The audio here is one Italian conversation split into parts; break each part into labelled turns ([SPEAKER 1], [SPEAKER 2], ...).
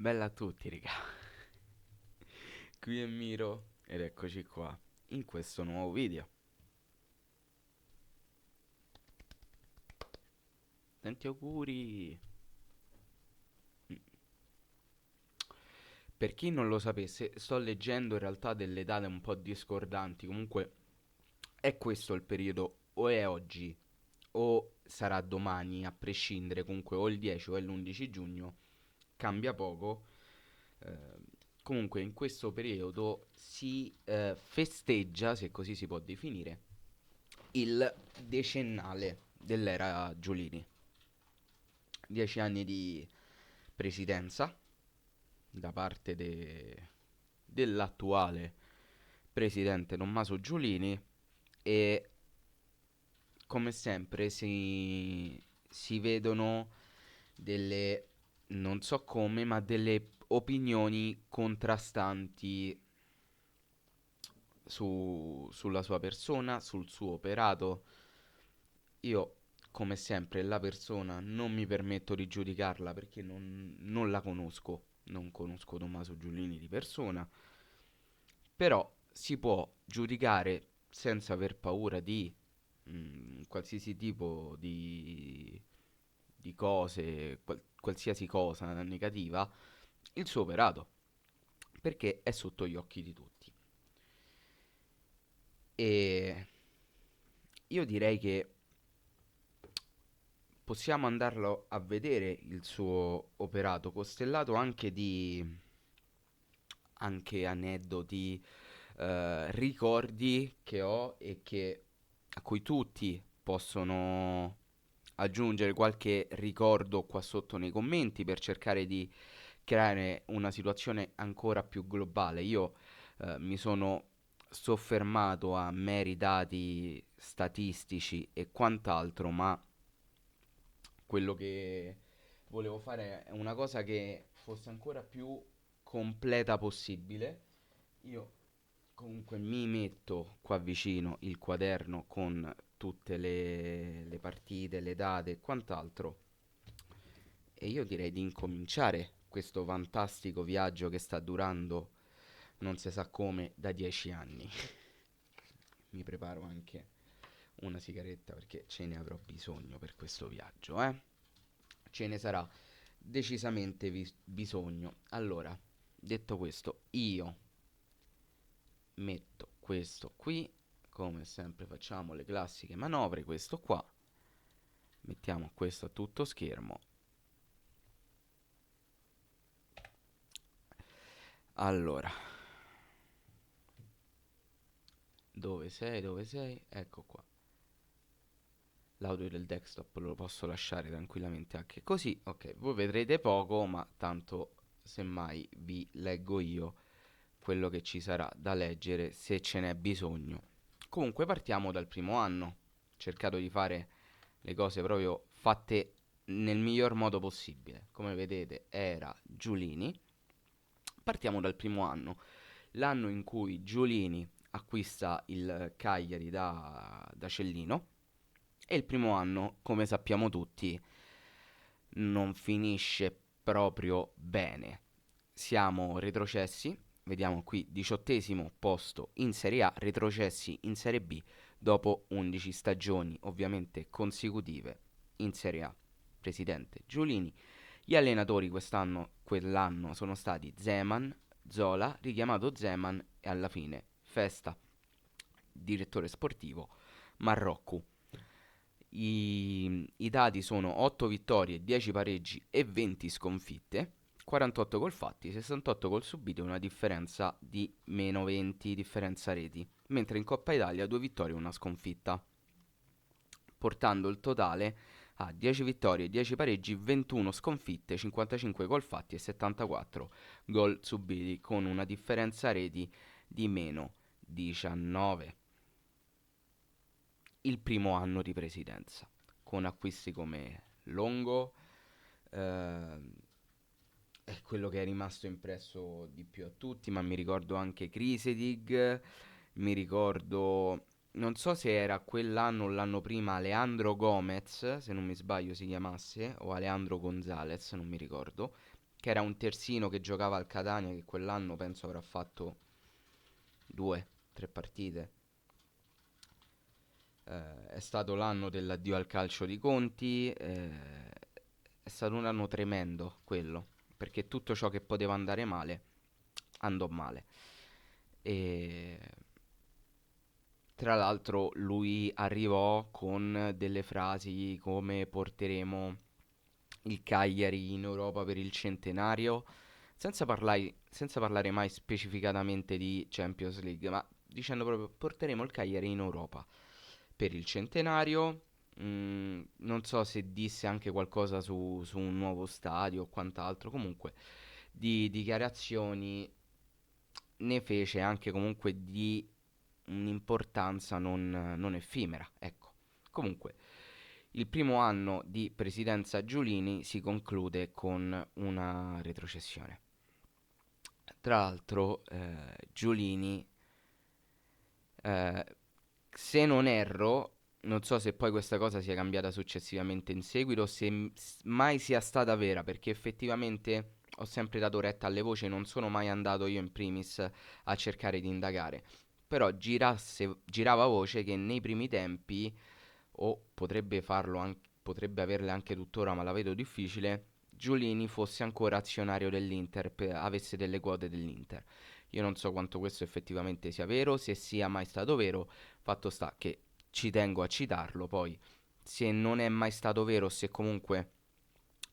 [SPEAKER 1] Bella a tutti, raga. Qui è Miro ed eccoci qua in questo nuovo video. Tanti auguri! Per chi non lo sapesse, sto leggendo in realtà delle date un po' discordanti. Comunque è questo il periodo, o è oggi o sarà domani, a prescindere. Comunque o il 10 o è l'11 giugno, cambia poco. Comunque in questo periodo si festeggia, se così si può definire, il decennale dell'era Giulini. 10 anni di presidenza da parte dell'attuale presidente Tommaso Giulini e come sempre si vedono delle, non so come, ma delle opinioni contrastanti sulla sua persona, sul suo operato. Io, come sempre, la persona non mi permetto di giudicarla perché non la conosco, non conosco Tommaso Giulini di persona, però si può giudicare senza aver paura di qualsiasi tipo di cose, qualsiasi cosa negativa, il suo operato, perché è sotto gli occhi di tutti. E io direi che possiamo andarlo a vedere il suo operato, costellato anche di anche aneddoti, ricordi che ho e che a cui tutti possono aggiungere qualche ricordo qua sotto nei commenti per cercare di creare una situazione ancora più globale. Io mi sono soffermato a meri dati statistici e quant'altro, ma quello che volevo fare è una cosa che fosse ancora più completa possibile. Io comunque mi metto qua vicino il quaderno con tutte le partite, le date e quant'altro. E io direi di incominciare questo fantastico viaggio che sta durando non si sa come da 10 anni. Mi preparo anche una sigaretta perché ce ne avrò bisogno per questo viaggio, eh? Ce ne sarà decisamente bisogno. Allora, detto questo, io metto questo qui, come sempre facciamo le classiche manovre, questo qua, mettiamo questo a tutto schermo. Allora, dove sei? Dove sei? Ecco qua. L'audio del desktop lo posso lasciare tranquillamente anche così. Ok, voi vedrete poco, ma tanto semmai vi leggo io quello che ci sarà da leggere se ce n'è bisogno. Comunque partiamo dal primo anno. Ho cercato di fare le cose proprio fatte nel miglior modo possibile. Come vedete era Giulini. Partiamo dal primo anno, l'anno in cui Giulini acquista il Cagliari da Cellino e il primo anno, come sappiamo tutti, non finisce proprio bene. Siamo retrocessi, vediamo qui 18° posto in Serie A, retrocessi in Serie B dopo 11 stagioni ovviamente consecutive in Serie A. Presidente Giulini, gli allenatori quell'anno sono stati Zeman, Zola, richiamato Zeman e alla fine Festa, direttore sportivo, Marrocco. I dati sono 8 vittorie, 10 pareggi e 20 sconfitte, 48 gol fatti, 68 gol subiti e una differenza di meno 20, differenza reti, mentre in Coppa Italia 2 vittorie e una sconfitta, portando il totale a 10 vittorie, 10 pareggi, 21 sconfitte, 55 gol fatti e 74 gol subiti, con una differenza reti di meno 19. Il primo anno di presidenza, con acquisti come Longo, ehm, è quello che è rimasto impresso di più a tutti, ma mi ricordo anche Crisedig, mi ricordo, non so se era quell'anno o l'anno prima, Alejandro Gomez, se non mi sbaglio si chiamasse, o Alejandro Gonzalez, non mi ricordo, che era un terzino che giocava al Catania, che quell'anno penso avrà fatto 2, 3 partite. È stato l'anno dell'addio al calcio di Conti, è stato un anno tremendo quello, perché tutto ciò che poteva andare male andò male. E tra l'altro lui arrivò con delle frasi come porteremo il Cagliari in Europa per il centenario, senza parlare mai specificatamente di Champions League, ma dicendo proprio porteremo il Cagliari in Europa per il centenario. Non so se disse anche qualcosa su un nuovo stadio o quant'altro, comunque di dichiarazioni ne fece anche comunque di un'importanza non effimera, ecco. Comunque, il primo anno di presidenza Giulini si conclude con una retrocessione. Tra l'altro, Giulini, eh, se non erro, non so se poi questa cosa sia cambiata successivamente in seguito, o se mai sia stata vera, perché effettivamente ho sempre dato retta alle voci, non sono mai andato io in primis a cercare di indagare. Però girava voce che nei primi tempi, o potrebbe farlo anche, potrebbe averle anche tuttora, ma la vedo difficile, Giulini fosse ancora azionario dell'Inter, avesse delle quote dell'Inter. Io non so quanto questo effettivamente sia vero, se sia mai stato vero, fatto sta che ci tengo a citarlo, poi se non è mai stato vero, se comunque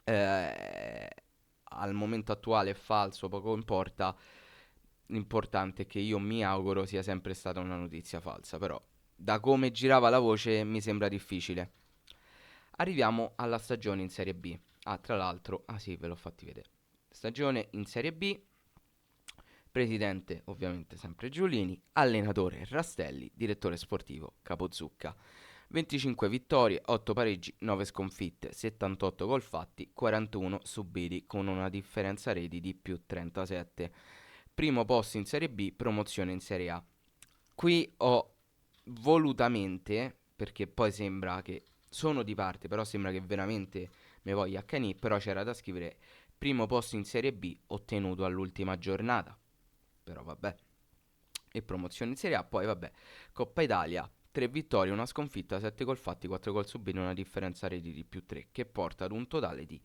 [SPEAKER 1] eh, al momento attuale è falso, poco importa, l'importante è che io mi auguro sia sempre stata una notizia falsa, però da come girava la voce mi sembra difficile. Arriviamo alla stagione in Serie B. Ah, tra l'altro, ah sì, ve l'ho fatti vedere. Stagione in Serie B, presidente ovviamente sempre Giulini, allenatore Rastelli, direttore sportivo Capozucca. 25 vittorie, 8 pareggi, 9 sconfitte, 78 gol fatti, 41 subiti con una differenza reti di più 37. Primo posto in Serie B, promozione in Serie A. Qui ho volutamente, perché poi sembra che sono di parte, però sembra che veramente me voglia accanì, però c'era da scrivere primo posto in Serie B ottenuto all'ultima giornata. Però vabbè. E promozione in Serie A, poi vabbè. Coppa Italia, 3 vittorie, una sconfitta, 7 gol fatti, 4 gol subiti, una differenza reti di più 3, che porta ad un totale di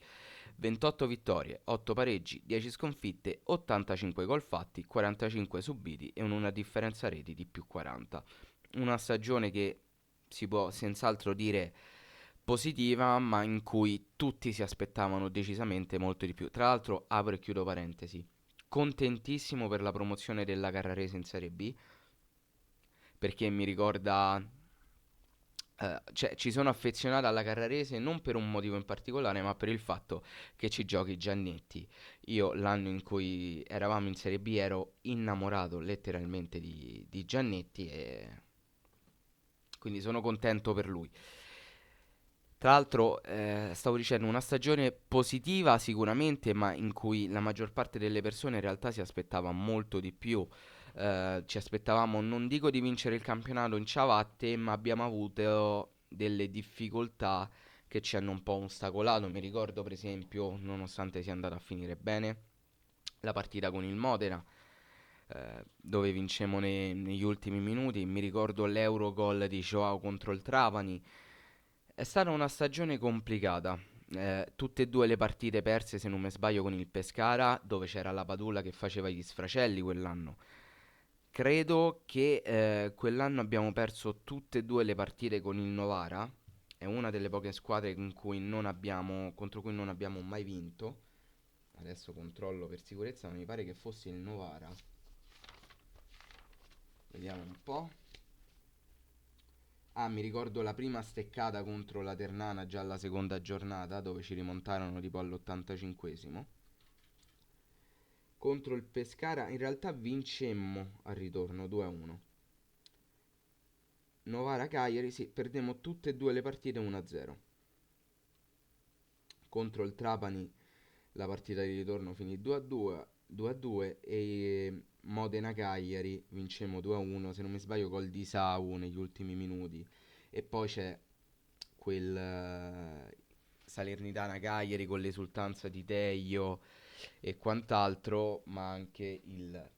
[SPEAKER 1] 28 vittorie, 8 pareggi, 10 sconfitte, 85 gol fatti, 45 subiti e una differenza reti di più 40. Una stagione che si può senz'altro dire positiva, ma in cui tutti si aspettavano decisamente molto di più. Tra l'altro, apro e chiudo parentesi, contentissimo per la promozione della Carrarese in Serie B, perché mi ricorda, cioè ci sono affezionato alla Carrarese non per un motivo in particolare, ma per il fatto che ci giochi Giannetti. Io l'anno in cui eravamo in Serie B ero innamorato letteralmente di Giannetti e quindi sono contento per lui. Tra l'altro, stavo dicendo una stagione positiva sicuramente, ma in cui la maggior parte delle persone in realtà si aspettava molto di più. Ci aspettavamo, non dico di vincere il campionato in ciabatte, ma abbiamo avuto delle difficoltà che ci hanno un po' ostacolato. Mi ricordo, per esempio, nonostante sia andata a finire bene, la partita con il Modena, dove vincemmo negli ultimi minuti. Mi ricordo l'Eurogol di Joao contro il Trapani. È stata una stagione complicata. Tutte e due le partite perse, se non mi sbaglio, con il Pescara, dove c'era la Padula che faceva gli sfracelli quell'anno. Credo che quell'anno abbiamo perso tutte e due le partite con il Novara. È una delle poche squadre contro cui non abbiamo mai vinto. Adesso controllo per sicurezza, ma mi pare che fosse il Novara. Vediamo un po'. Ah, mi ricordo la prima steccata contro la Ternana già alla seconda giornata, dove ci rimontarono tipo all'85esimo. Contro il Pescara in realtà vincemmo al ritorno 2-1. Novara Cagliari, sì, perdemmo tutte e due le partite 1-0. Contro il Trapani la partita di ritorno finì 2-2, 2-2 e Modena Cagliari vincemmo 2-1, se non mi sbaglio gol di Sau negli ultimi minuti. E poi c'è quel Salernitana Cagliari con l'esultanza di Teio e quant'altro, ma anche il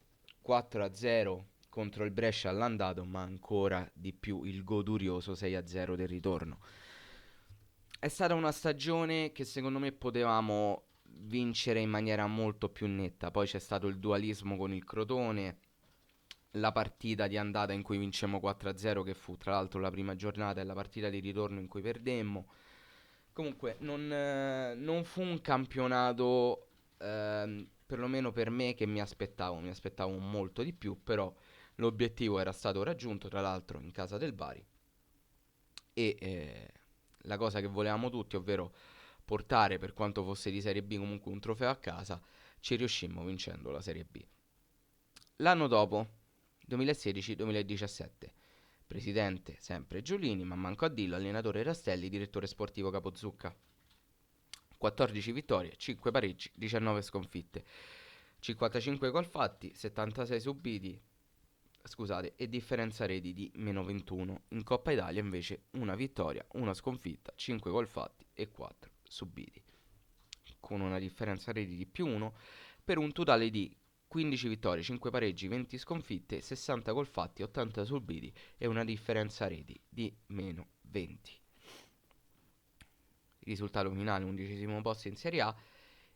[SPEAKER 1] 4-0 contro il Brescia all'andato, ma ancora di più il godurioso 6-0 del ritorno. È stata una stagione che secondo me potevamo vincere in maniera molto più netta. Poi c'è stato il dualismo con il Crotone, la partita di andata in cui vincemmo 4-0, che fu tra l'altro la prima giornata, e la partita di ritorno in cui perdemmo. Comunque non fu un campionato, perlomeno per me, che mi aspettavo molto di più, però l'obiettivo era stato raggiunto, tra l'altro in casa del Bari, e la cosa che volevamo tutti, ovvero portare, per quanto fosse di Serie B, comunque un trofeo a casa, ci riuscimmo vincendo la Serie B. L'anno dopo, 2016-2017, presidente sempre Giulini, ma manco a dirlo, allenatore Rastelli, direttore sportivo Capozzucca. 14 vittorie, 5 pareggi, 19 sconfitte, 55 gol fatti, 76 subiti, scusate, e differenza reti di meno 21. In Coppa Italia invece una vittoria, una sconfitta, 5 gol fatti e 4 subiti, con una differenza reti di più 1, per un totale di 15 vittorie, 5 pareggi, 20 sconfitte, 60 gol fatti, 80 subiti e una differenza reti di meno 20. Il risultato finale, 11° posto in Serie A,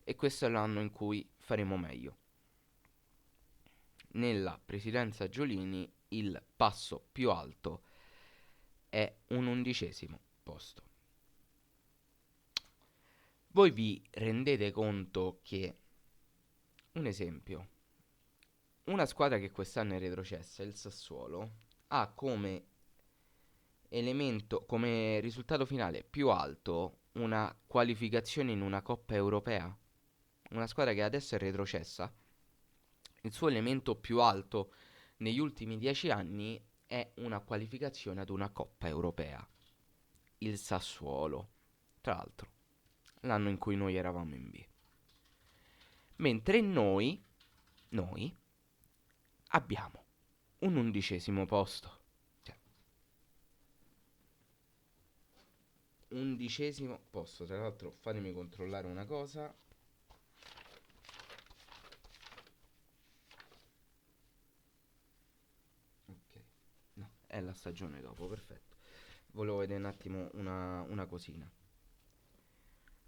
[SPEAKER 1] e questo è l'anno in cui faremo meglio. Nella presidenza Giolini il passo più alto è un 11° posto. Voi vi rendete conto che, un esempio, una squadra che quest'anno è retrocessa, il Sassuolo, ha come elemento, come risultato finale più alto, una qualificazione in una Coppa Europea. Una squadra che adesso è retrocessa, il suo elemento più alto negli ultimi 10 anni è una qualificazione ad una Coppa Europea. Il Sassuolo, tra l'altro, l'anno in cui noi eravamo in B. Mentre noi abbiamo un 11° posto. Cioè, 11° posto. Tra l'altro, fatemi controllare una cosa. Ok, no, è la stagione dopo, perfetto. Volevo vedere un attimo una cosina.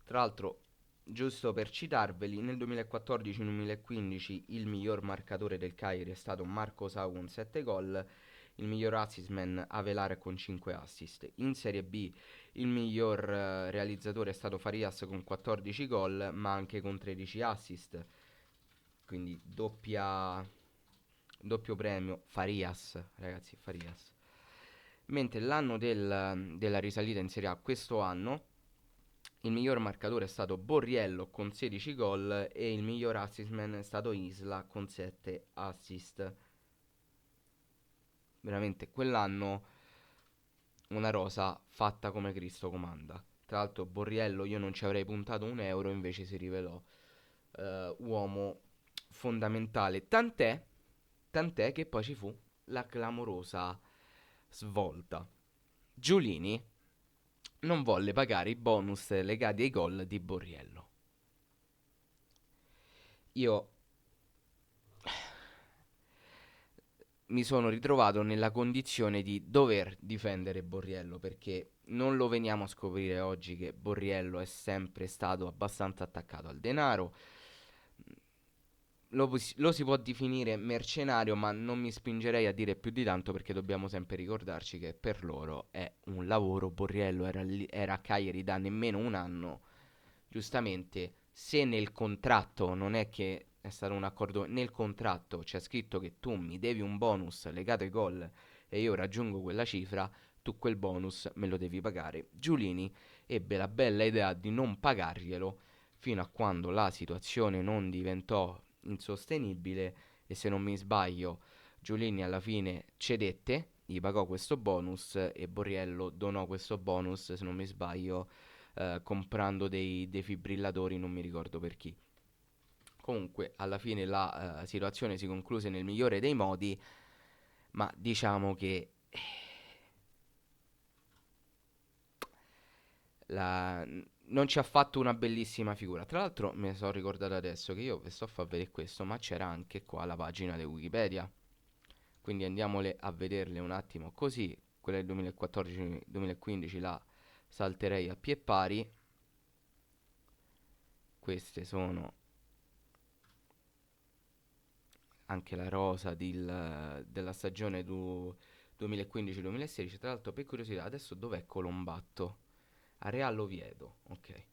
[SPEAKER 1] Tra l'altro, giusto per citarveli, nel 2014-2015 il miglior marcatore del Cagliari è stato Marco Sau con 7 gol, il miglior assistman Avelar con 5 assist. In Serie B il miglior realizzatore è stato Farias con 14 gol, ma anche con 13 assist, quindi doppio premio Farias, ragazzi, Farias. Mentre l'anno della risalita in Serie A, questo anno, il miglior marcatore è stato Borriello con 16 gol e il miglior assistman è stato Isla con 7 assist. Veramente quell'anno una rosa fatta come Cristo comanda. Tra l'altro Borriello io non ci avrei puntato un euro, invece si rivelò uomo fondamentale. Tant'è che poi ci fu la clamorosa svolta. Giulini non volle pagare i bonus legati ai gol di Borriello. Io mi sono ritrovato nella condizione di dover difendere Borriello, perché non lo veniamo a scoprire oggi che Borriello è sempre stato abbastanza attaccato al denaro. Lo si può definire mercenario, ma non mi spingerei a dire più di tanto, perché dobbiamo sempre ricordarci che per loro è un lavoro. Borriello era a Cagliari da nemmeno un anno. Giustamente, se nel contratto non è che è stato un accordo, nel contratto c'è scritto che tu mi devi un bonus legato ai gol e io raggiungo quella cifra, tu quel bonus me lo devi pagare. Giulini ebbe la bella idea di non pagarglielo fino a quando la situazione non diventò insostenibile, e se non mi sbaglio Giulini alla fine cedette, gli pagò questo bonus e Borriello donò questo bonus, se non mi sbaglio, comprando dei defibrillatori, non mi ricordo per chi. Comunque alla fine la situazione si concluse nel migliore dei modi, ma diciamo che la, non ci ha fatto una bellissima figura. Tra l'altro mi sono ricordato adesso che io vi sto a far vedere questo, ma c'era anche qua la pagina di Wikipedia. Quindi andiamole a vederle un attimo così. Quella del 2014-2015 la salterei a pie pari. Queste sono anche la rosa della stagione 2015-2016. Tra l'altro, per curiosità, adesso dov'è Colombatto? A Real Oviedo, ok.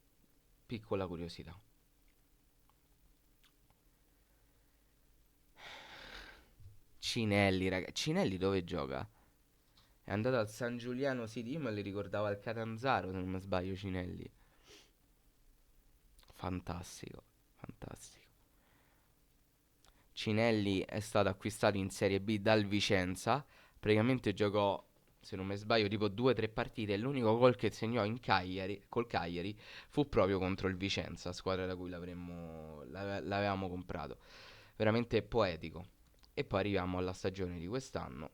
[SPEAKER 1] Piccola curiosità. Cinelli, raga. Cinelli dove gioca? È andato al San Giuliano City, io me li ricordava al Catanzaro, se non mi sbaglio, Cinelli. Fantastico, fantastico. Cinelli è stato acquistato in Serie B dal Vicenza. Praticamente giocò, se non mi sbaglio, tipo 2 o 3 partite. E l'unico gol che segnò in Cagliari, col Cagliari fu proprio contro il Vicenza, squadra da cui l'avevamo comprato. Veramente poetico. E poi arriviamo alla stagione di quest'anno.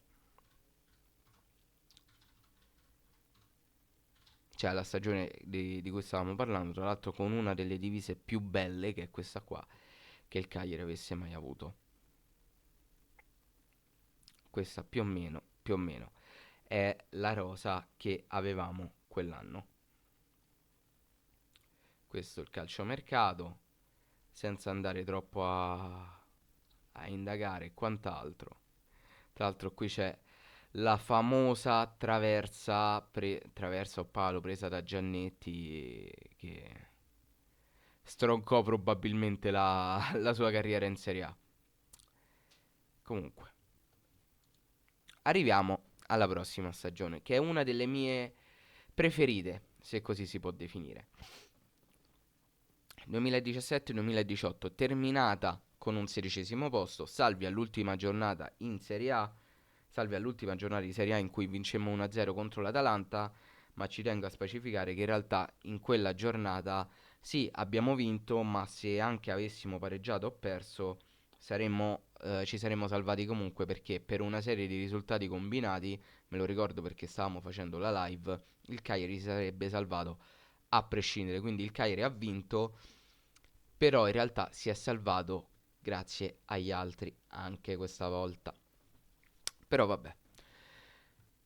[SPEAKER 1] Cioè alla stagione di cui stavamo parlando, tra l'altro con una delle divise più belle, che è questa qua, che il Cagliari avesse mai avuto. Questa più o meno, è la rosa che avevamo quell'anno. Questo è il calciomercato, senza andare troppo a indagare e quant'altro. Tra l'altro qui c'è la famosa traversa o palo presa da Giannetti che stroncò probabilmente la sua carriera in Serie A. Comunque, arriviamo alla prossima stagione, che è una delle mie preferite, se così si può definire. 2017-2018 terminata con un 16° posto, salvi all'ultima giornata in Serie A, salvi all'ultima giornata di Serie A in cui vincemmo 1-0 contro l'Atalanta, ma ci tengo a specificare che in realtà in quella giornata sì, abbiamo vinto, ma se anche avessimo pareggiato o perso, ci saremmo salvati comunque perché per una serie di risultati combinati, me lo ricordo perché stavamo facendo la live, il Cagliari si sarebbe salvato a prescindere, quindi il Cagliari ha vinto, però in realtà si è salvato grazie agli altri anche questa volta. Però vabbè,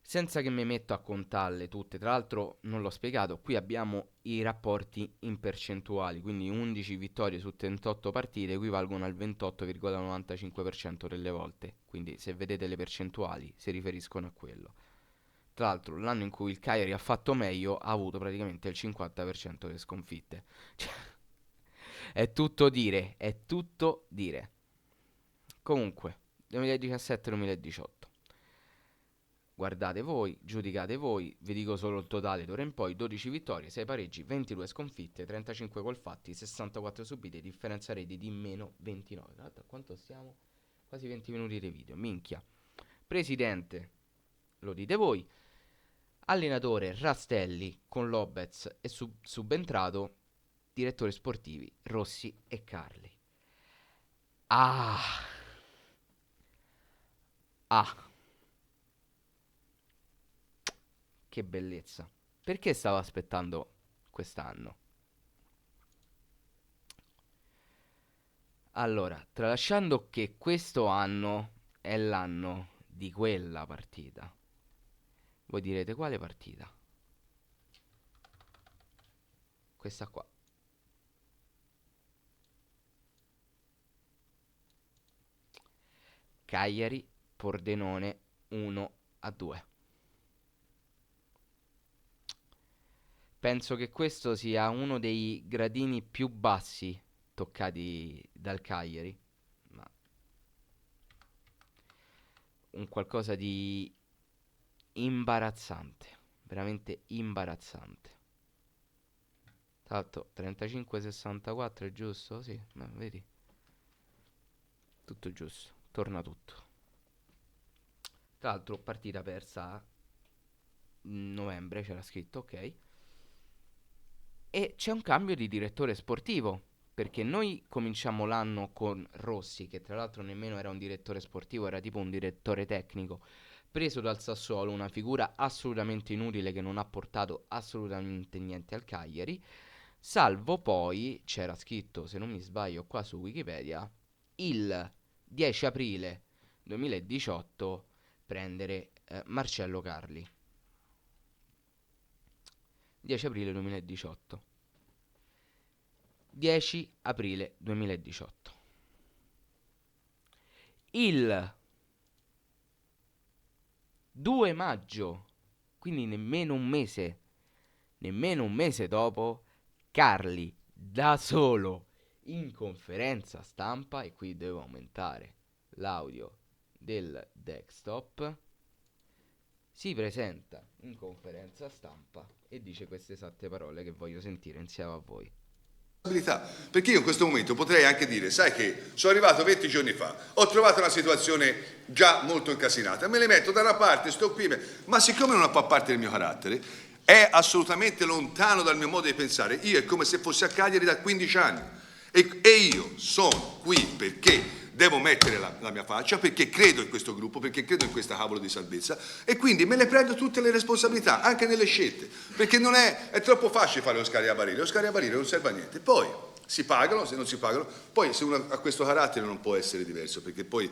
[SPEAKER 1] senza che mi metto a contarle tutte, tra l'altro non l'ho spiegato, qui abbiamo i rapporti in percentuali, quindi 11 vittorie su 38 partite equivalgono al 28,95% delle volte, quindi se vedete le percentuali si riferiscono a quello. Tra l'altro l'anno in cui il Cagliari ha fatto meglio ha avuto praticamente il 50% delle sconfitte. Cioè, è tutto dire, è tutto dire. Comunque, 2017-2018. Guardate voi, giudicate voi, vi dico solo il totale d'ora in poi: 12 vittorie, 6 pareggi, 22 sconfitte, 35 gol fatti, 64 subite, differenza reti di meno 29. Guardate a quanto stiamo? Quasi 20 minuti di video, minchia. Presidente, lo dite voi. Allenatore Rastelli con Lopez e subentrato direttori sportivi Rossi e Carli. Ah, ah, che bellezza. Perché stavo aspettando quest'anno? Allora, tralasciando che questo anno è l'anno di quella partita, voi direte quale partita? Questa qua. Cagliari, Pordenone 1-2. Penso che questo sia uno dei gradini più bassi toccati dal Cagliari, ma un qualcosa di imbarazzante, veramente imbarazzante. Tra l'altro 35-64 è giusto? Sì, ma vedi, tutto giusto, torna tutto. Tra l'altro partita persa in novembre, c'era scritto, ok. E c'è un cambio di direttore sportivo, perché noi cominciamo l'anno con Rossi, che tra l'altro nemmeno era un direttore sportivo, era tipo un direttore tecnico, preso dal Sassuolo, una figura assolutamente inutile che non ha portato assolutamente niente al Cagliari. salvo poi, c'era scritto, se non mi sbaglio, qua su Wikipedia, il 10 aprile 2018 prendere Marcello Carli. 10 aprile 2018. 10 aprile 2018. Il 2 maggio, quindi nemmeno un mese dopo, Carli da solo in conferenza stampa, e qui devo aumentare l'audio del desktop, si presenta in conferenza stampa e dice queste esatte parole che voglio sentire insieme a voi.
[SPEAKER 2] Perché io in questo momento potrei anche dire, sai che sono arrivato 20 giorni fa, ho trovato una situazione già molto incasinata, me le metto da una parte, sto qui, ma siccome non fa parte del mio carattere, è assolutamente lontano dal mio modo di pensare, io è come se fossi a Cagliari da 15 anni e io sono qui perché devo mettere la mia faccia, perché credo in questo gruppo, perché credo in questa cavolo di salvezza e quindi me le prendo tutte le responsabilità, anche nelle scelte, perché non è troppo facile fare lo scariabarile, lo scariabarile non serve a niente. Poi si pagano, se non si pagano, poi se uno ha questo carattere non può essere diverso, perché poi...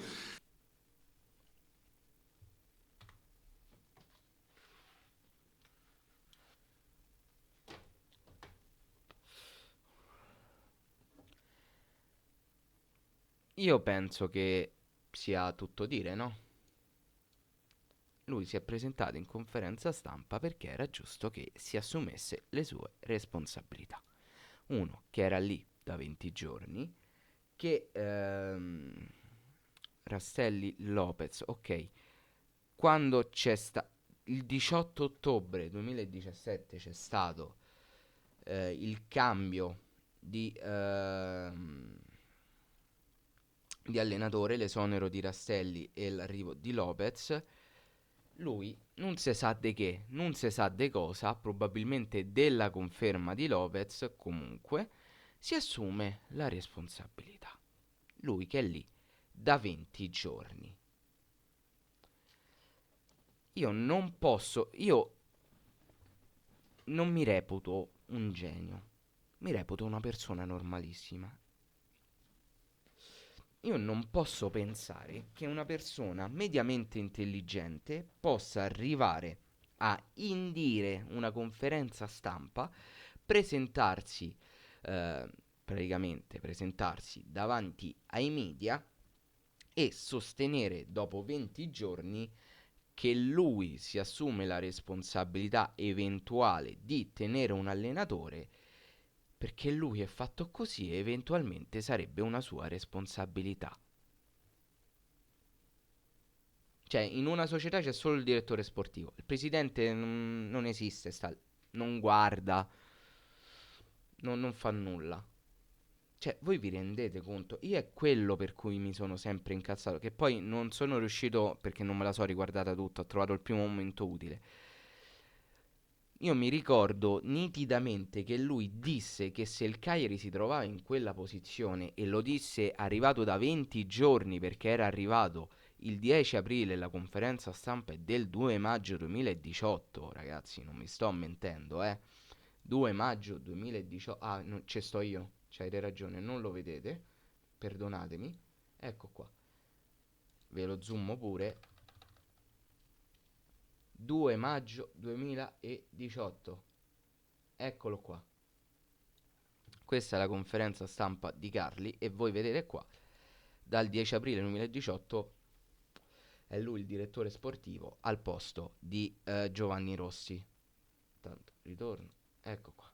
[SPEAKER 1] Io penso che sia tutto dire, no? Lui si è presentato in conferenza stampa perché era giusto che si assumesse le sue responsabilità. Uno che era lì da 20 giorni, che Rastelli Lopez, ok, quando c'è stato il 18 ottobre 2017 c'è stato il cambio di allenatore, l'esonero di Rastelli e l'arrivo di Lopez. Lui non si sa di che, non si sa di cosa, probabilmente della conferma di Lopez, comunque si assume la responsabilità. Lui che è lì da 20 giorni. Io non mi reputo un genio, mi reputo una persona normalissima. Io non posso pensare che una persona mediamente intelligente possa arrivare a indire una conferenza stampa, presentarsi, eh, praticamente presentarsi davanti ai media e sostenere dopo 20 giorni che lui si assume la responsabilità eventuale di tenere un allenatore perché lui è fatto così e eventualmente sarebbe una sua responsabilità. Cioè, in una società c'è solo il direttore sportivo. Il presidente non esiste, non guarda, non fa nulla. Cioè, voi vi rendete conto? Io è quello per cui mi sono sempre incazzato. Che poi non sono riuscito, perché non me la so riguardata tutta, ho trovato il primo momento utile. Io mi ricordo nitidamente che lui disse che se il Cagliari si trovava in quella posizione e lo disse arrivato da 20 giorni perché era arrivato il 10 aprile, la conferenza stampa è del 2 maggio 2018, ragazzi, non mi sto mentendo, 2 maggio 2018. Ah, ci sto io, c'avete ragione, non lo vedete, perdonatemi. Ecco qua, ve lo zoom pure. 2 maggio 2018. Eccolo qua. Questa è la conferenza stampa di Carli e voi vedete qua, dal 10 aprile 2018 è lui il direttore sportivo al posto di Giovanni Rossi. Tanto, ritorno, ecco qua.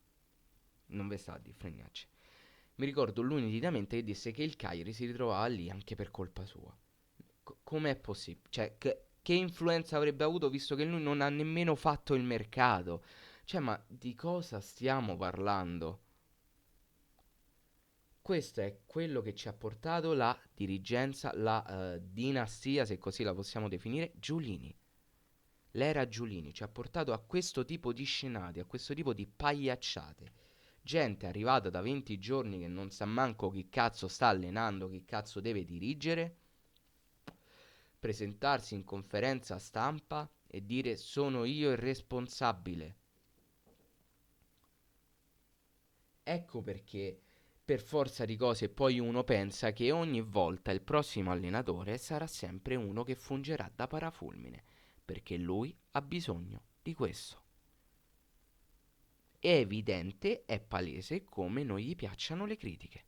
[SPEAKER 1] Non ve sta di fregnacci. Mi ricordo lui nitidamente che disse che il Cagliari si ritrovava lì anche per colpa sua. Com'è possibile? Cioè, che influenza avrebbe avuto visto che lui non ha nemmeno fatto il mercato? Cioè, ma di cosa stiamo parlando? Questo è quello che ci ha portato la dirigenza, la dinastia, se così la possiamo definire, Giulini. L'era Giulini ci ha portato a questo tipo di scenari, a questo tipo di pagliacciate. Gente arrivata da 20 giorni che non sa manco chi cazzo sta allenando, chi cazzo deve dirigere, presentarsi in conferenza stampa e dire sono io il responsabile. Ecco perché per forza di cose poi uno pensa che ogni volta il prossimo allenatore sarà sempre uno che fungerà da parafulmine, perché lui ha bisogno di questo. È evidente, è palese come non gli piacciono le critiche.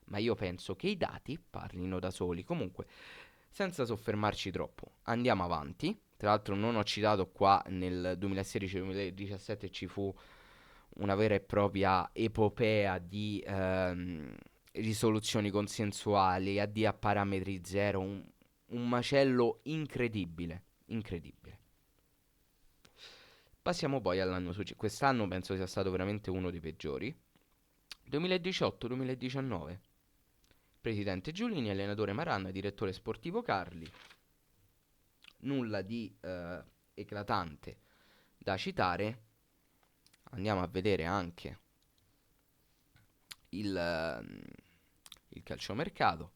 [SPEAKER 1] Ma io penso che i dati parlino da soli. Comunque, senza soffermarci troppo, andiamo avanti. Tra l'altro non ho citato qua nel 2016-2017 ci fu una vera e propria epopea di risoluzioni consensuali, addio a parametri zero, un macello incredibile, incredibile. Passiamo poi all'anno successivo. Quest'anno penso sia stato veramente uno dei peggiori. 2018-2019. Presidente Giulini, allenatore Maranna, direttore sportivo Carli. Nulla di eclatante da citare. Andiamo a vedere anche il calciomercato,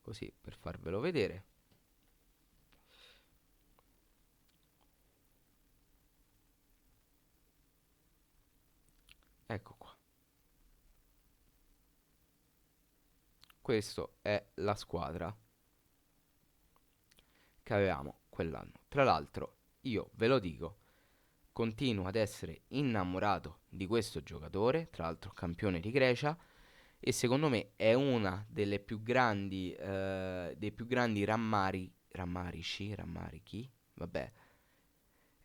[SPEAKER 1] così per farvelo vedere. Ecco qua. Questa è la squadra che avevamo quell'anno. Tra l'altro, io ve lo dico, continuo ad essere innamorato di questo giocatore, tra l'altro campione di Grecia, e secondo me è una delle più grandi, dei più grandi rammarici, vabbè,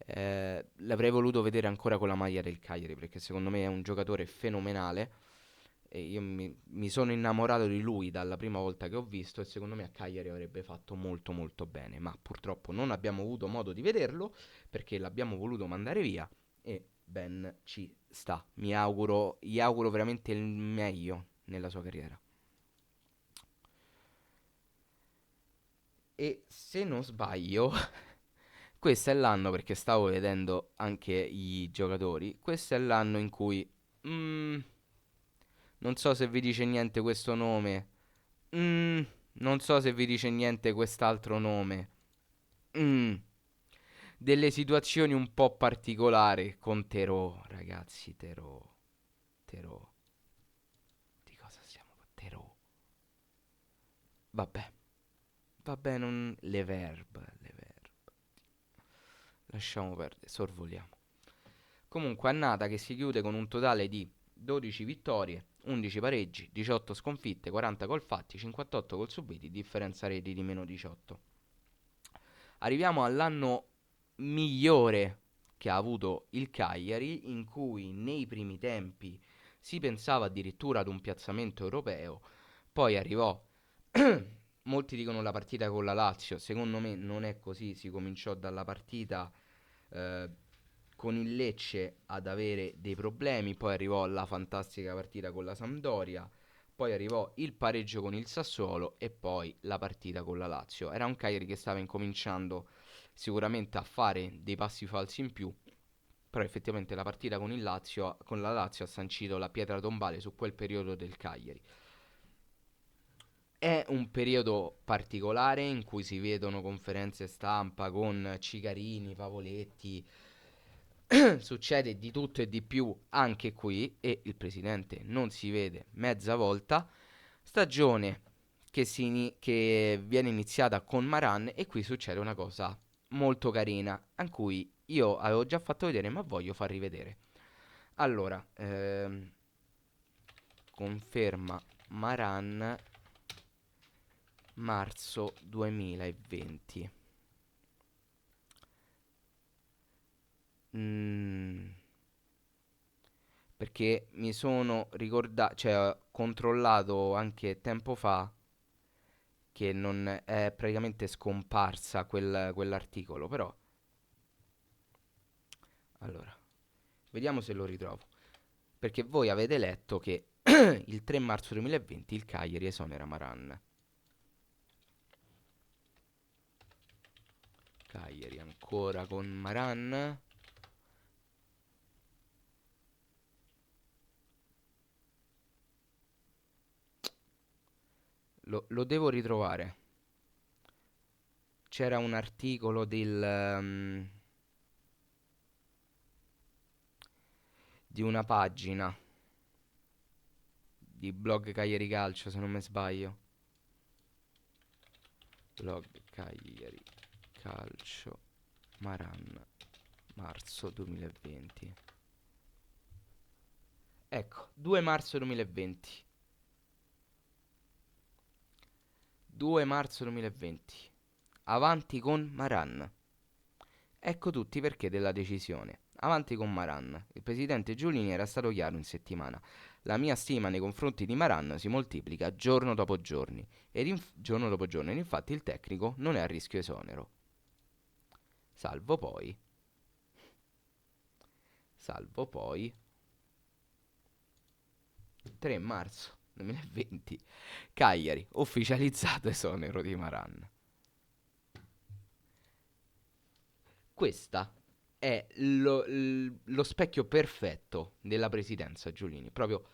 [SPEAKER 1] l'avrei voluto vedere ancora con la maglia del Cagliari perché secondo me è un giocatore fenomenale e io mi sono innamorato di lui dalla prima volta che ho visto e secondo me a Cagliari avrebbe fatto molto molto bene, ma purtroppo non abbiamo avuto modo di vederlo perché l'abbiamo voluto mandare via e ben ci sta. Gli auguro veramente il meglio nella sua carriera. E se non sbaglio, questo è l'anno, perché stavo vedendo anche i giocatori, questo è l'anno in cui... mm, non so se vi dice niente questo nome. Mm, non so se vi dice niente quest'altro nome. Mm, delle situazioni un po' particolari con Terò, ragazzi, Terò. Terò. Di cosa stiamo parlando? Terò. Vabbè, vabbè, non... Le verb. Lasciamo perdere, sorvoliamo. Comunque annata che si chiude con un totale di 12 vittorie, 11 pareggi, 18 sconfitte, 40 gol fatti, 58 gol subiti, differenza reti di meno 18. Arriviamo all'anno migliore che ha avuto il Cagliari, in cui nei primi tempi si pensava addirittura ad un piazzamento europeo, poi arrivò, molti dicono la partita con la Lazio, secondo me non è così, si cominciò dalla partita eh, con il Lecce ad avere dei problemi, poi arrivò la fantastica partita con la Sampdoria, poi arrivò il pareggio con il Sassuolo e poi la partita con la Lazio. Era un Cagliari che stava incominciando sicuramente a fare dei passi falsi in più, però effettivamente la partita con con la Lazio ha sancito la pietra tombale su quel periodo del Cagliari. È un periodo particolare in cui si vedono conferenze stampa con Cicarini, Pavoletti, succede di tutto e di più anche qui e il presidente non si vede mezza volta. Stagione che viene iniziata con Maran e qui succede una cosa molto carina, a cui io avevo già fatto vedere ma voglio far rivedere. Allora, conferma Maran marzo 2020. Mm, perché mi sono ricordato, cioè ho controllato anche tempo fa che non è praticamente scomparsa quell'articolo, però allora, vediamo se lo ritrovo. Perché voi avete letto che il 3 marzo 2020 il Cagliari esonera Maran. Cagliari ancora con Maran. Lo devo ritrovare. C'era un articolo di una pagina. di blog Cagliari Calcio, se non mi sbaglio. Blog Cagliari Calcio, Maran, marzo 2020. Ecco, 2 marzo 2020. 2 marzo 2020. Avanti con Maran. Ecco tutti i perché della decisione. Avanti con Maran. Il presidente Giulini era stato chiaro in settimana. La mia stima nei confronti di Maran si moltiplica giorno dopo giorno. Giorno dopo giorno. Ed infatti il tecnico non è a rischio esonero. Salvo poi. Salvo poi. 3 marzo 2020. Cagliari, ufficializzato esonero di Maran. Questa è lo specchio perfetto della presidenza Giulini. Proprio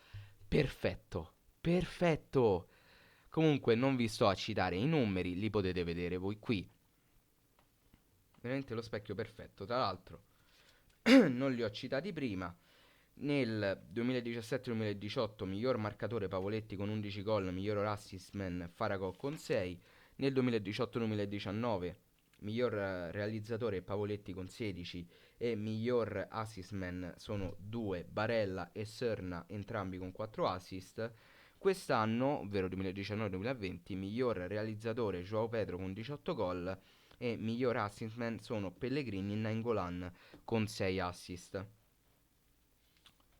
[SPEAKER 1] perfetto. Perfetto. Comunque non vi sto a citare i numeri, li potete vedere voi qui. Veramente lo specchio perfetto. Tra l'altro, non li ho citati prima. Nel 2017-2018 miglior marcatore Pavoletti con 11 gol, miglior assist man Faragò con 6. Nel 2018-2019 miglior realizzatore Pavoletti con 16 e miglior assist man sono 2 Barella e Serna, entrambi con 4 assist. Quest'anno, ovvero 2019-2020, miglior realizzatore Joao Pedro con 18 gol e miglior assist man sono Pellegrini e Nainggolan con 6 assist.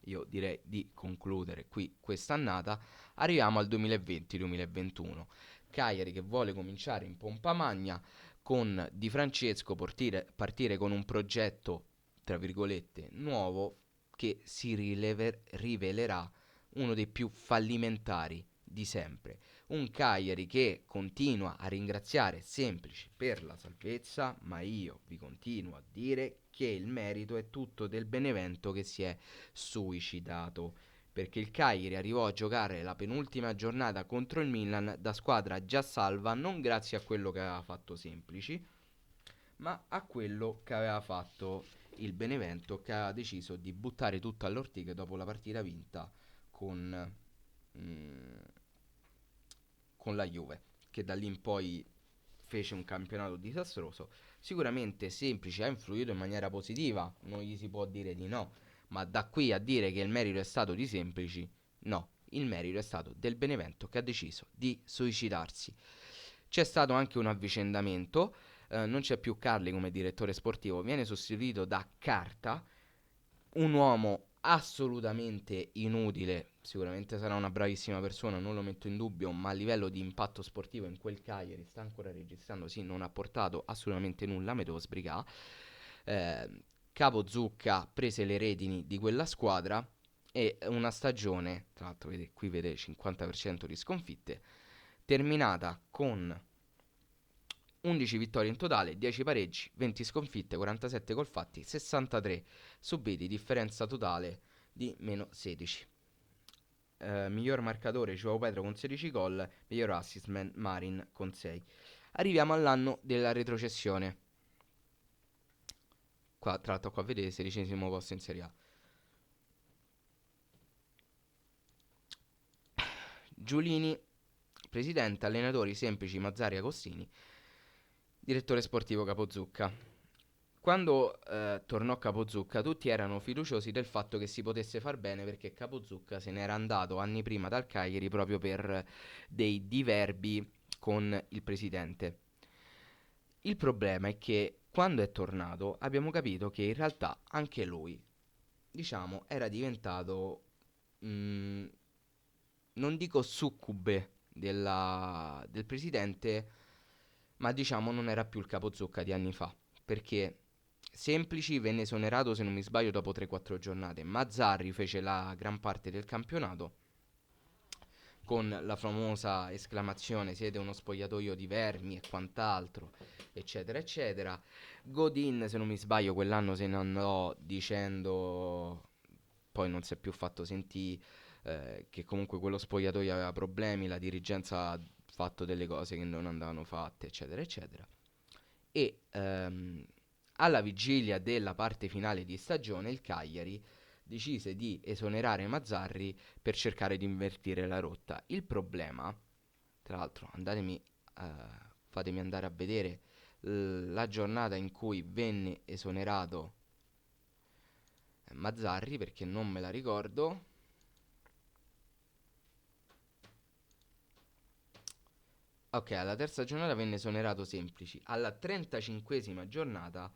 [SPEAKER 1] Io direi di concludere qui quest'annata. Arriviamo al 2020-2021. Cagliari che vuole cominciare in pompa magna con Di Francesco partire con un progetto, tra virgolette, nuovo che si rivelerà uno dei più fallimentari di sempre. Un Cagliari che continua a ringraziare Semplici per la salvezza, ma io vi continuo a dire che il merito è tutto del Benevento che si è suicidato. Perché il Cagliari arrivò a giocare la penultima giornata contro il Milan da squadra già salva, non grazie a quello che aveva fatto Semplici, ma a quello che aveva fatto il Benevento, che aveva deciso di buttare tutto all'ortiche dopo la partita vinta con, mm, con la Juve, che da lì in poi fece un campionato disastroso. Sicuramente Semplice ha influito in maniera positiva, non gli si può dire di no, ma da qui a dire che il merito è stato di Semplici, no, il merito è stato del Benevento che ha deciso di suicidarsi. C'è stato anche un avvicendamento, non c'è più Carli come direttore sportivo, viene sostituito da Carta, un uomo assolutamente inutile, sicuramente sarà una bravissima persona, non lo metto in dubbio, ma a livello di impatto sportivo in quel Cagliari sta ancora registrando, sì, non ha portato assolutamente nulla, me devo sbrigare. Capo Zucca prese le redini di quella squadra e una stagione, tra l'altro qui vede 50% di sconfitte, terminata con 11 vittorie in totale, 10 pareggi, 20 sconfitte, 47 gol fatti, 63 subiti, differenza totale di meno 16. Miglior marcatore Joao Pedro con 16 gol, miglior assist man Marin con 6. Arriviamo all'anno della retrocessione. Qua, tra l'altro, qua vedete 16esimo posto in Serie A. Giulini, presidente, allenatori semplici Mazzari Agostini, direttore sportivo Capozucca. Quando tornò Capozucca tutti erano fiduciosi del fatto che si potesse far bene perché Capozucca se n'era andato anni prima dal Cagliari proprio per dei diverbi con il presidente. Il problema è che quando è tornato abbiamo capito che in realtà anche lui, diciamo, era diventato, non dico succube del presidente, ma diciamo non era più il Capozucca di anni fa, perché Semplici venne esonerato se non mi sbaglio dopo 3-4 giornate, Mazzarri fece la gran parte del campionato con la famosa esclamazione siete uno spogliatoio di vermi e quant'altro, eccetera eccetera. Godin, se non mi sbaglio, quell'anno se ne andò dicendo, poi non si è più fatto sentire, che comunque quello spogliatoio aveva problemi, la dirigenza ha fatto delle cose che non andavano fatte, eccetera eccetera. E alla vigilia della parte finale di stagione il Cagliari decise di esonerare Mazzarri per cercare di invertire la rotta. Il problema, tra l'altro, fatemi andare a vedere la giornata in cui venne esonerato Mazzarri, perché non me la ricordo. Ok, alla terza giornata venne esonerato Semplici. Alla 35esima giornata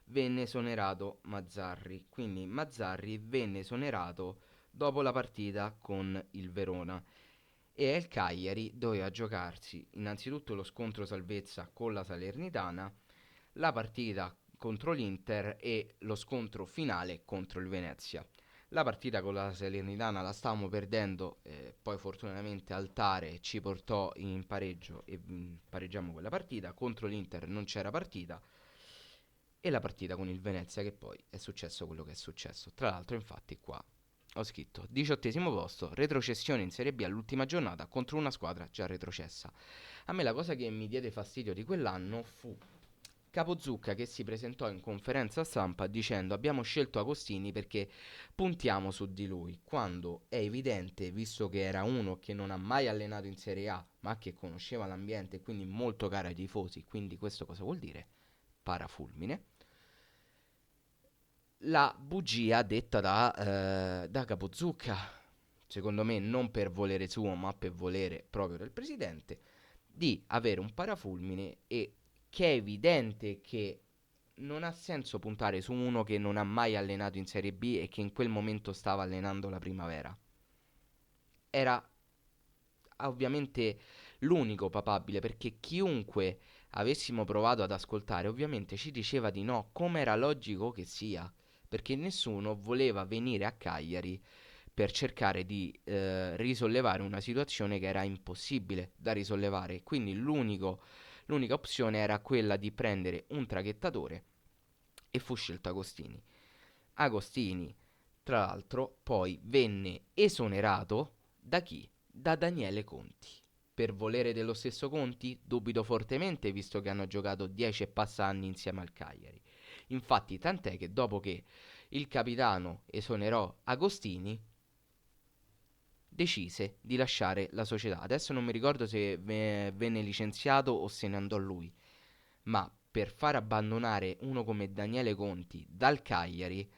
[SPEAKER 1] venne esonerato Mazzarri. Quindi Mazzarri venne esonerato dopo la partita con il Verona. E il Cagliari doveva giocarsi innanzitutto lo scontro salvezza con la Salernitana, la partita contro l'Inter e lo scontro finale contro il Venezia. La partita con la Salernitana la stavamo perdendo, poi fortunatamente Altare ci portò in pareggio e pareggiamo quella partita. Contro l'Inter non c'era partita. E la partita con il Venezia, che poi è successo quello che è successo. Tra l'altro, infatti, qua ho scritto 18° posto, retrocessione in Serie B all'ultima giornata contro una squadra già retrocessa. A me la cosa che mi diede fastidio di quell'anno fu Capozucca che si presentò in conferenza stampa dicendo abbiamo scelto Agostini perché puntiamo su di lui, quando è evidente, visto che era uno che non ha mai allenato in Serie A, ma che conosceva l'ambiente e quindi molto caro ai tifosi, quindi questo cosa vuol dire? Parafulmine. La bugia detta da Capozucca, secondo me non per volere suo, ma per volere proprio del presidente, di avere un parafulmine e che è evidente che non ha senso puntare su uno che non ha mai allenato in Serie B e che in quel momento stava allenando la Primavera. Era ovviamente l'unico papabile perché chiunque avessimo provato ad ascoltare ovviamente ci diceva di no, come era logico che sia, perché nessuno voleva venire a Cagliari per cercare di risollevare una situazione che era impossibile da risollevare. Quindi l'unica opzione era quella di prendere un traghettatore e fu scelto Agostini. Agostini, tra l'altro, poi venne esonerato da chi? Da Daniele Conti. Per volere dello stesso Conti? Dubito fortemente visto che hanno giocato 10 e passa anni insieme al Cagliari. Infatti, tant'è che dopo che il capitano esonerò Agostini, decise di lasciare la società. Adesso non mi ricordo se venne licenziato o se ne andò lui, ma per far abbandonare uno come Daniele Conti dal Cagliari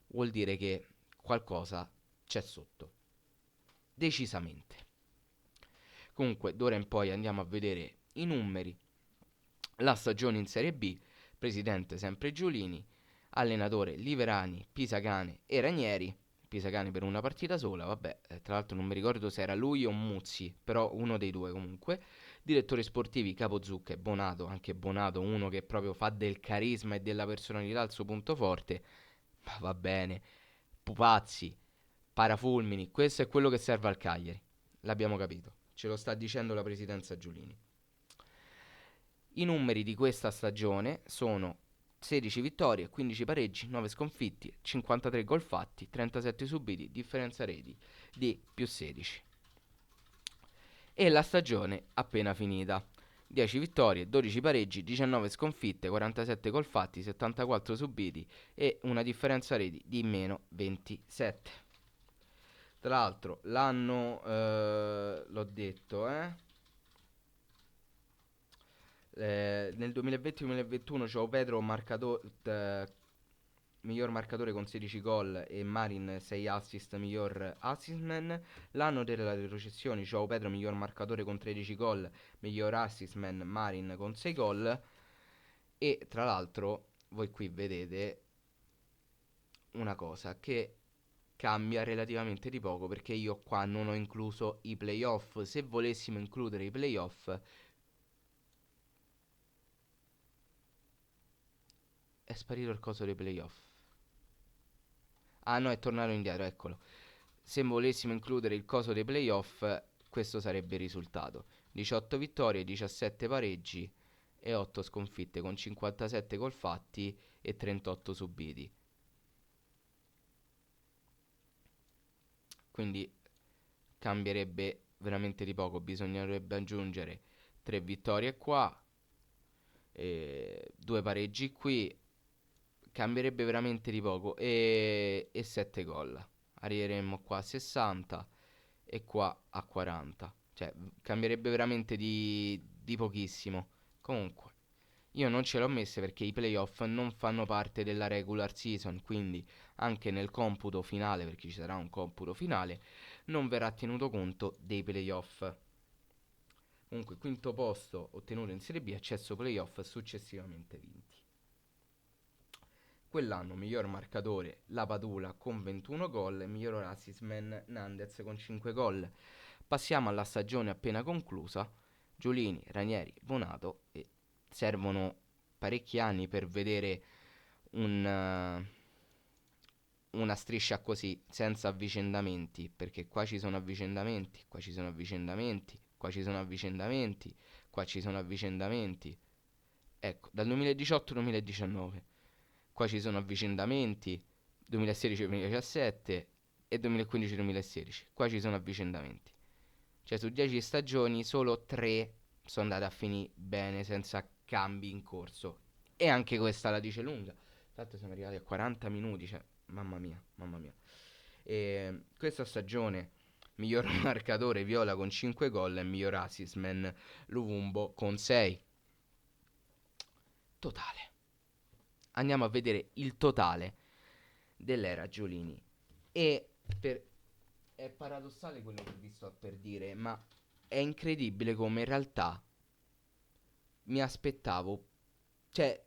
[SPEAKER 1] vuol dire che qualcosa c'è sotto, decisamente. Comunque, d'ora in poi andiamo a vedere i numeri. La stagione in Serie B, presidente sempre Giulini, allenatore Liverani, Pisacane e Ranieri. Pisacane per una partita sola, vabbè, tra l'altro non mi ricordo se era lui o Muzzi, però uno dei due comunque. Direttori sportivi Capozucca e Bonato, anche Bonato uno che proprio fa del carisma e della personalità il suo punto forte, ma va bene. Pupazzi, parafulmini, questo è quello che serve al Cagliari, l'abbiamo capito, ce lo sta dicendo la presidenza Giulini. I numeri di questa stagione sono 16 vittorie, 15 pareggi, 9 sconfitti, 53 gol fatti, 37 subiti, differenza reti di più 16. E la stagione appena finita. 10 vittorie, 12 pareggi, 19 sconfitte, 47 gol fatti, 74 subiti e una differenza reti di meno 27. Tra l'altro l'anno, l'ho detto, nel 2020-2021 João Pedro miglior marcatore con 16 gol e Marin 6 assist, miglior assistman. L'anno delle retrocessioni João Pedro miglior marcatore con 13 gol, miglior assistman Marin con 6 gol. E tra l'altro voi qui vedete una cosa che cambia relativamente di poco perché io qua non ho incluso i playoff. Se volessimo includere i playoff è sparito il coso dei playoff. Ah no, è tornato indietro, eccolo. Se volessimo includere il coso dei playoff, questo sarebbe il risultato. 18 vittorie, 17 pareggi e 8 sconfitte con 57 gol fatti e 38 subiti. Quindi cambierebbe veramente di poco, bisognerebbe aggiungere 3 vittorie qua, 2 pareggi qui, cambierebbe veramente di poco e 7 gol. Arriveremmo qua a 60 e qua a 40. Cioè, cambierebbe veramente di pochissimo. Comunque, io non ce l'ho messe perché i playoff non fanno parte della regular season, quindi anche nel computo finale, perché ci sarà un computo finale, non verrà tenuto conto dei playoff. Comunque, quinto posto ottenuto in Serie B, accesso playoff successivamente vinti. Quell'anno miglior marcatore la Padula con 21 gol e miglior assistman Nandez con 5 gol. Passiamo alla stagione appena conclusa. Giulini, Ranieri, Bonato e servono parecchi anni per vedere un, una striscia così senza avvicendamenti, perché qua ci sono avvicendamenti, qua ci sono avvicendamenti, qua ci sono avvicendamenti, qua ci sono avvicendamenti. Ecco, dal 2018 al 2019 qua ci sono avvicendamenti 2016-2017 e 2015-2016. Qua ci sono avvicendamenti. Cioè su 10 stagioni solo 3 sono andate a finire bene senza cambi in corso. E anche questa la dice lunga. Infatti siamo arrivati a 40 minuti, cioè mamma mia, mamma mia. E questa stagione miglior marcatore Viola con 5 gol e miglior assistman Luvumbo con 6. Totale. Andiamo a vedere il totale dell'era Giolini. E è paradossale quello che vi sto per dire, ma è incredibile come in realtà mi aspettavo. Cioè,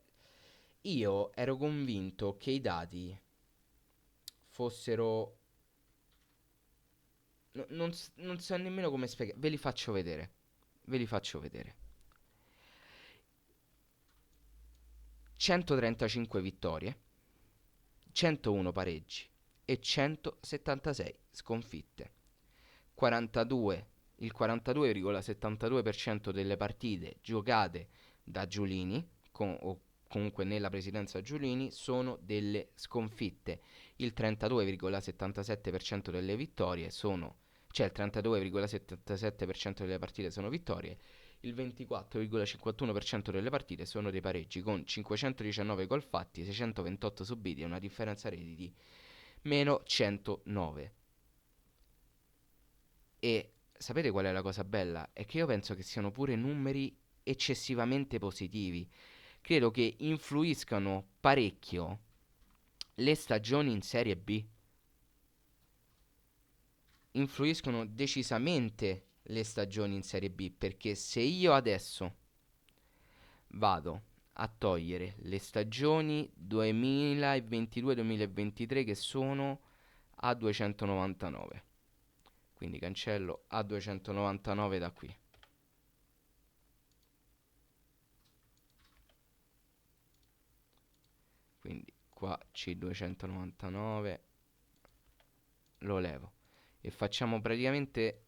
[SPEAKER 1] io ero convinto che i dati fossero. Non so nemmeno come spiegare. Ve li faccio vedere. Ve li faccio vedere. 135 vittorie, 101 pareggi e 176 sconfitte. 42, il 42,72% delle partite giocate da Giulini, o comunque nella presidenza Giulini, sono delle sconfitte. Il 32,77% delle vittorie sono, cioè il 32,77% delle partite sono vittorie, il 24,51% delle partite sono dei pareggi, con 519 gol fatti, 628 subiti e una differenza reti di meno 109. E sapete qual è la cosa bella? È che io penso che siano pure numeri eccessivamente positivi. Credo che influiscano parecchio le stagioni in Serie B. Influiscono decisamente le stagioni in Serie B, perché se io adesso vado a togliere le stagioni 2022-2023 che sono a 299, quindi cancello a 299 da qui. Quindi qua C299 lo levo e facciamo praticamente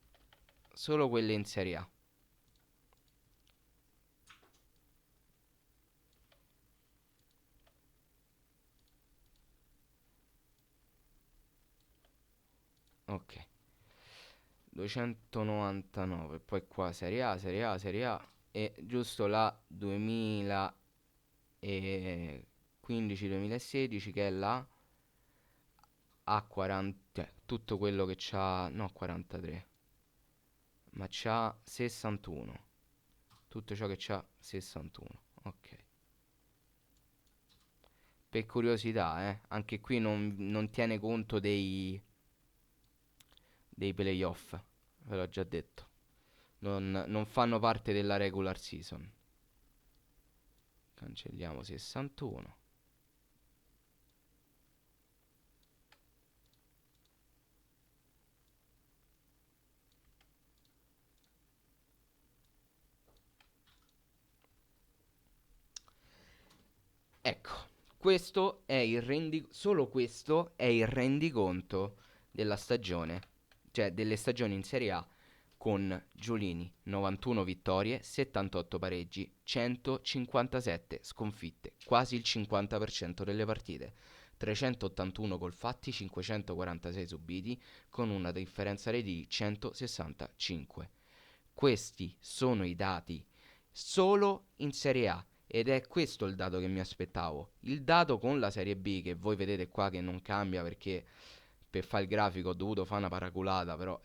[SPEAKER 1] solo quelle in Serie A. Ok, 299, poi qua Serie A, Serie A, Serie A e giusto la 2015-2016 che è la A40, cioè tutto quello che c'ha, no 43, ma c'ha 61, tutto ciò che c'ha 61, ok. Per curiosità, anche qui non tiene conto dei playoff, ve l'ho già detto. Non fanno parte della regular season. Cancelliamo 61. Ecco, solo questo è il rendiconto della stagione, cioè delle stagioni in Serie A con Giulini, 91 vittorie, 78 pareggi, 157 sconfitte, quasi il 50% delle partite, 381 gol fatti, 546 subiti, con una differenza reti di 165. Questi sono i dati solo in Serie A Ed è questo il dato che mi aspettavo. Il dato con la Serie B, che voi vedete qua che non cambia perché per fare il grafico ho dovuto fare una paraculata, però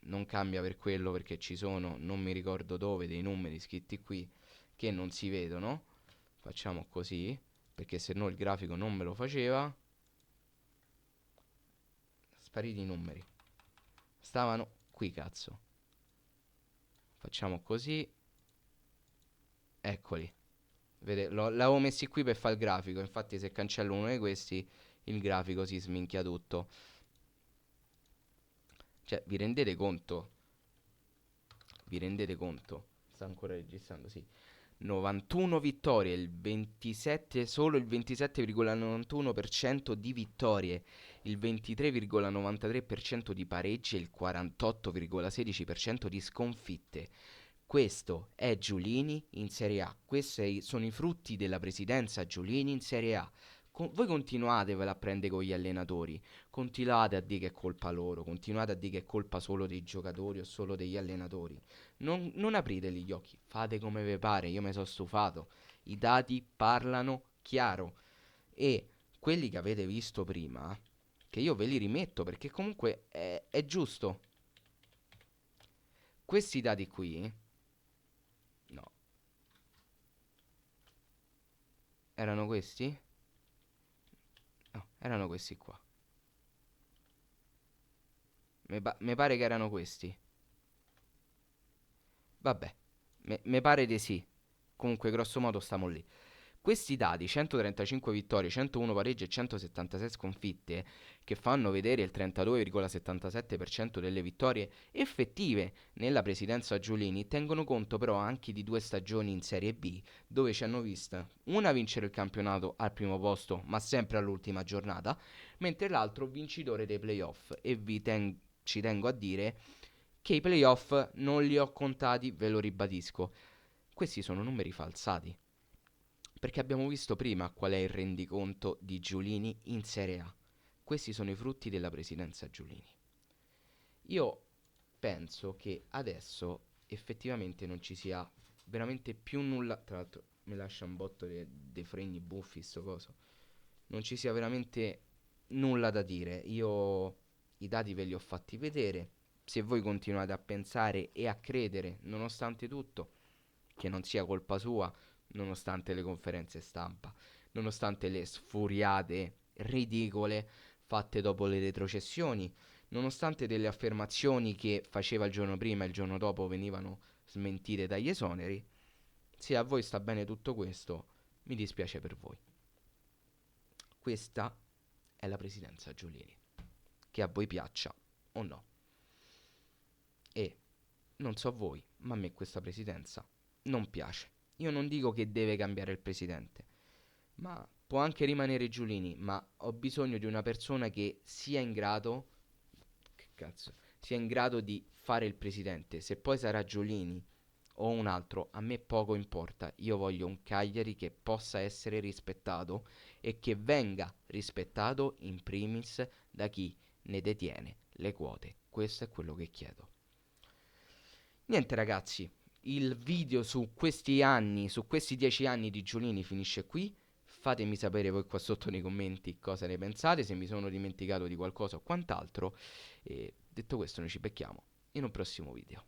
[SPEAKER 1] non cambia per quello perché ci sono, non mi ricordo dove, dei numeri scritti qui che non si vedono. Facciamo così, perché se no il grafico non me lo faceva. Spariti i numeri. Stavano qui, cazzo. Facciamo così. Eccoli. L'avevo messi qui per fare il grafico. Infatti, se cancello uno di questi, il grafico si sminchia tutto. Cioè, vi rendete conto? Vi rendete conto? Sta ancora registrando, sì. 91 vittorie, il 27, solo il 27,91% di vittorie, il 23,93% di pareggi e il 48,16% di sconfitte. Questo è Giulini in Serie A. Questi sono i frutti della presidenza Giulini in Serie A. Voi continuatevela a prendere con gli allenatori, continuate a dire che è colpa loro, continuate a dire che è colpa solo dei giocatori o solo degli allenatori. Non apriteli gli occhi, fate come vi pare, io mi sono stufato. I dati parlano chiaro e quelli che avete visto prima, che io ve li rimetto perché comunque è giusto. Questi dati qui, no, erano questi? No, erano questi qua. Mi pare che erano questi. Vabbè, mi pare di sì. Comunque, grosso modo, stiamo lì. Questi dati, 135 vittorie, 101 pareggi e 176 sconfitte, che fanno vedere il 32,77% delle vittorie effettive nella presidenza Giulini, tengono conto però anche di due stagioni in Serie B, dove ci hanno vista una vincere il campionato al primo posto, ma sempre all'ultima giornata, mentre l'altro vincitore dei playoff. E ci tengo a dire che i playoff non li ho contati, ve lo ribadisco. Questi sono numeri falsati. Perché abbiamo visto prima qual è il rendiconto di Giulini in Serie A. Questi sono i frutti della presidenza Giulini. Io penso che adesso effettivamente non ci sia veramente più nulla. Tra l'altro mi lascia un botto dei fregni buffi sto coso. Non ci sia veramente nulla da dire. Io i dati ve li ho fatti vedere. Se voi continuate a pensare e a credere, nonostante tutto, che non sia colpa sua, nonostante le conferenze stampa, nonostante le sfuriate ridicole fatte dopo le retrocessioni, nonostante delle affermazioni che faceva il giorno prima e il giorno dopo venivano smentite dagli esoneri, se a voi sta bene tutto questo, mi dispiace per voi. Questa è la presidenza Giulini, che a voi piaccia o no. E non so voi, ma a me questa presidenza non piace. Io non dico che deve cambiare il presidente, ma può anche rimanere Giulini, ma ho bisogno di una persona che sia in grado, che cazzo, sia in grado di fare il presidente. Se poi sarà Giulini o un altro, a me poco importa. Io voglio un Cagliari che possa essere rispettato e che venga rispettato in primis da chi ne detiene le quote. Questo è quello che chiedo. Niente ragazzi, il video su questi anni, su questi 10 anni di Giulini finisce qui. Fatemi sapere voi qua sotto nei commenti cosa ne pensate, se mi sono dimenticato di qualcosa o quant'altro. E detto questo, noi ci becchiamo in un prossimo video.